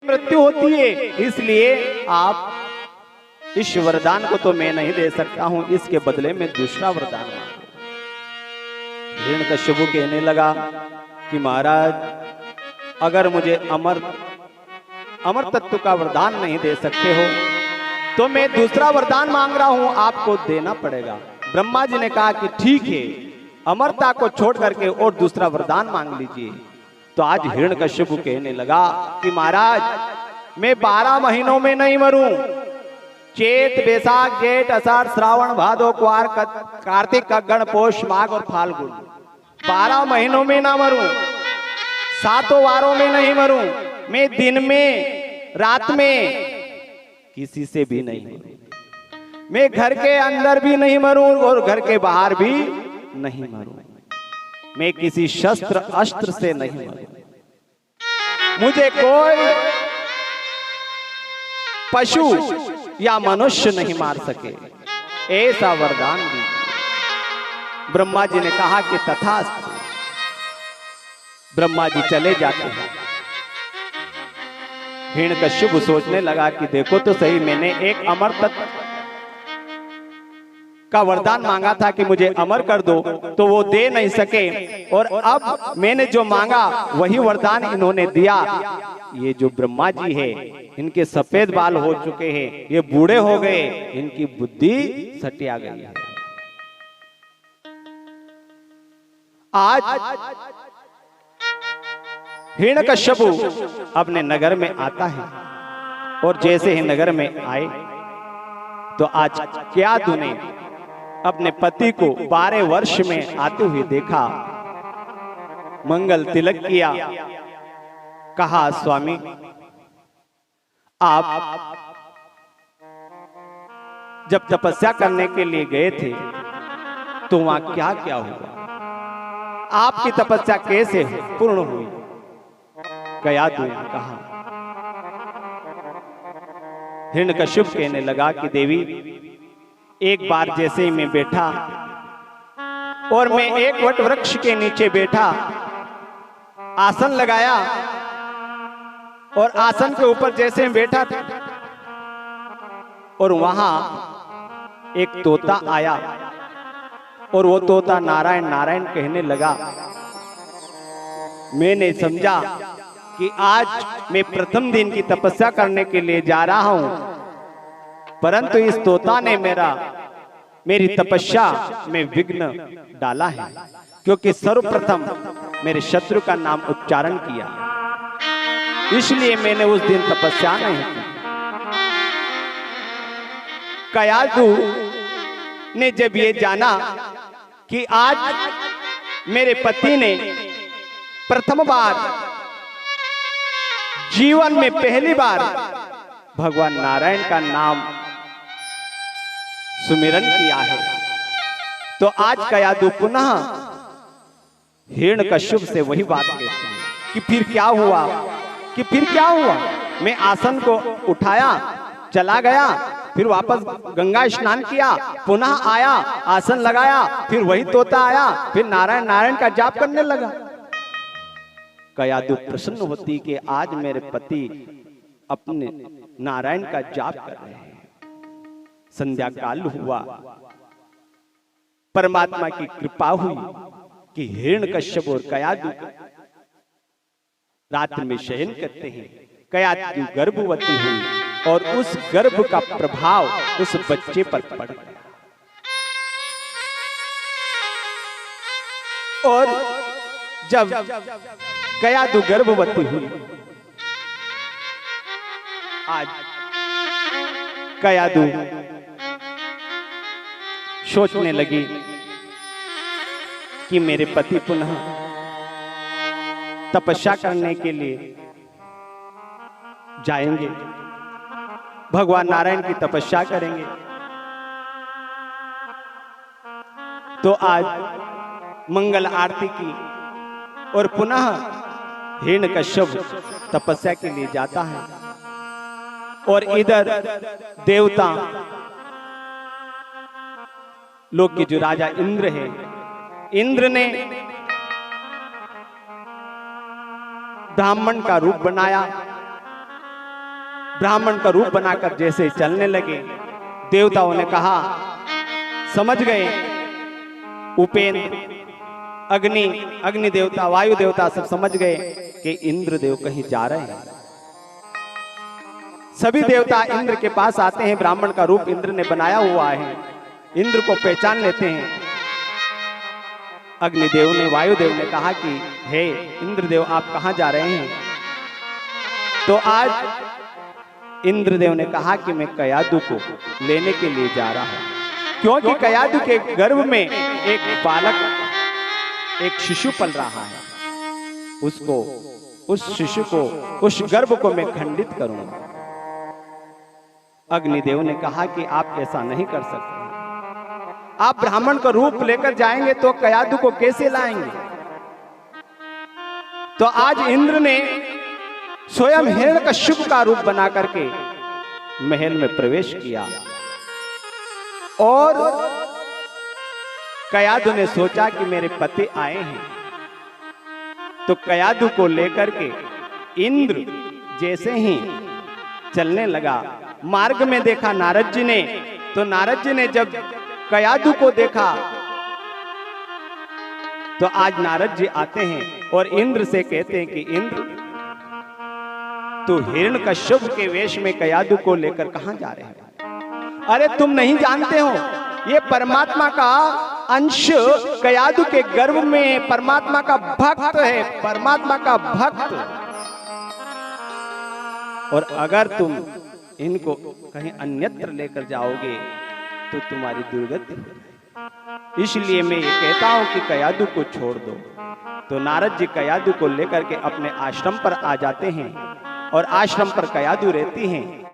मृत्यु होती है, इसलिए आप इस वरदान को तो मैं नहीं दे सकता हूं, इसके बदले में दूसरा वरदान मांगो। हिरण्यकश्यप कहने लगा कि महाराज, अगर मुझे अमर तत्व का वरदान नहीं दे सकते हो तो मैं दूसरा वरदान मांग रहा हूं, आपको देना पड़ेगा। ब्रह्मा जी ने कहा कि ठीक है, अमरता को छोड़ करके और दूसरा वरदान मांग लीजिए। तो आज हिरण्यकश्यप कहने लगा कि महाराज, मैं 12 महीनों में नहीं मरूं, चैत बैसाख जेठ अषाढ़ श्रावण भादो क्वार कार्तिक अगन पोष माघ और फाल्गुन, 12 महीनों में ना मरूं, 7 वारों में नहीं मरूं, मैं दिन में रात में किसी से भी नहीं मरूं, मैं घर के अंदर भी नहीं मरूं और घर के बाहर भी नहीं मरूं, मैं किसी शस्त्र अस्त्र से नहीं मरूं, मुझे कोई पशु या मनुष्य नहीं मार सके, ऐसा वरदान दीजिए। ब्रह्मा जी ने कहा कि तथास्तु। ब्रह्मा जी चले जाते हैं। हिरण्यकश्यप सोचने लगा कि देखो तो सही, मैंने एक अमर तत्व का वरदान मांगा था कि मुझे अमर कर दो, तो वो दे नहीं सके, और अब मैंने जो मांगा वही वरदान इन्होंने दिया। ये जो ब्रह्मा जी है, इनके सफेद बाल हो चुके हैं, ये बूढ़े हो गए, इनकी बुद्धि सटिया गई है। आज हिरण्यकश्यप अपने नगर में आता है, और जैसे ही नगर में आए तो आज केतु ने अपने पति को 12 वर्ष में आते हुए देखा, मंगल तिलक किया, कहा स्वामी आप जब तपस्या करने के लिए गए थे तो वहां क्या क्या हुआ, आपकी तपस्या कैसे पूर्ण हुई? केतु ने कहा। हिरण्यकश्यप कहने लगा कि देवी, एक बार जैसे ही मैं बैठा और मैं एक वट वृक्ष के नीचे बैठा, आसन लगाया, और आसन के ऊपर जैसे मैं बैठा था और वहां एक तोता आया, और वो तोता नारायण नारायण कहने लगा। मैंने समझा कि आज मैं प्रथम दिन की तपस्या करने के लिए जा रहा हूं, परंतु इस तोता ने मेरी तपस्या में विघ्न डाला है, क्योंकि सर्वप्रथम मेरे शत्रु का नाम उच्चारण किया, इसलिए मैंने उस दिन तपस्या नहीं की। केतु ने जब ये जाना कि आज मेरे पति ने प्रथम बार जीवन में पहली बार भगवान नारायण का नाम सुमिरन किया है, तो आज केतु पुनः हिरण्यकश्यप से वही बात कहते हैं कि फिर क्या हुआ, कि फिर क्या हुआ? मैं आसन को उठाया, चला गया, फिर वापस गंगा स्नान किया, पुनः आया, आसन लगाया, फिर वही तोता आया, फिर नारायण नारायण का जाप करने लगा। केतु प्रसन्न होती कि आज मेरे पति अपने नारायण का जाप कर रहे हैं। संध्या काल हुआ, परमात्मा की कृपा हुई कि हिरण्यकश्यप और केतु रात्रि में शयन करते हैं। केतु गर्भवती हुई और उस गर्भ का प्रभाव उस बच्चे पर पड़ गया, और जब केतु गर्भवती हुई, आज केतु सोचने लगी कि मेरे पति पुनः तपस्या करने के लिए जाएंगे, भगवान नारायण की तपस्या करेंगे, तो आज मंगल आरती की और पुनः हिरण्यकश्यप तपस्या के लिए जाता है, और इधर देवता लोक के जो राजा इंद्र है, इंद्र ने ब्राह्मण का रूप बनाया ब्राह्मण का रूप बनाकर जैसे चलने लगे, देवताओं ने कहा, समझ गए, उपेंद्र, अग्नि देवता, वायु देवता सब समझ गए कि इंद्रदेव कहीं जा रहे हैं। सभी देवता इंद्र के पास आते हैं, ब्राह्मण का रूप इंद्र ने बनाया हुआ है, इंद्र को पहचान लेते हैं। अग्निदेव ने, वायुदेव ने कहा कि हे इंद्रदेव, आप कहां जा रहे हैं? तो आज इंद्रदेव ने कहा कि मैं कयादु को लेने के लिए जा रहा हूं, क्योंकि कयादु के गर्भ में एक बालक, एक शिशु पल रहा है, उसको, उस शिशु को, उस गर्भ को मैं खंडित करूंगा। अग्निदेव ने कहा कि आप ऐसा नहीं कर सकते, आप ब्राह्मण का रूप लेकर जाएंगे तो कयादु को कैसे लाएंगे? तो आज इंद्र ने स्वयं हिरण्यकश्यप का रूप बना करके महल में प्रवेश किया और कयादु ने सोचा कि मेरे पति आए हैं, तो कयादु को लेकर के इंद्र जैसे ही चलने लगा, मार्ग में देखा नारद जी ने, तो नारद जी ने जब कयादु को देखा तो आज नारद जी आते हैं और इंद्र से कहते हैं कि इंद्र, तू हिरण्यकश्यप के वेश में कयादु को लेकर कहां जा रहे हैं? अरे तुम नहीं जानते हो, ये परमात्मा का अंश कयादु के गर्भ में परमात्मा का भक्त है, परमात्मा का भक्त, और अगर तुम इनको कहीं अन्यत्र लेकर जाओगे तो तुम्हारी दुर्गति हो जाएगी। इसलिए मैं ये कहता हूं कि कयादु को छोड़ दो। तो नारद जी कयादु को लेकर के अपने आश्रम पर आ जाते हैं और आश्रम पर कयादु रहती हैं।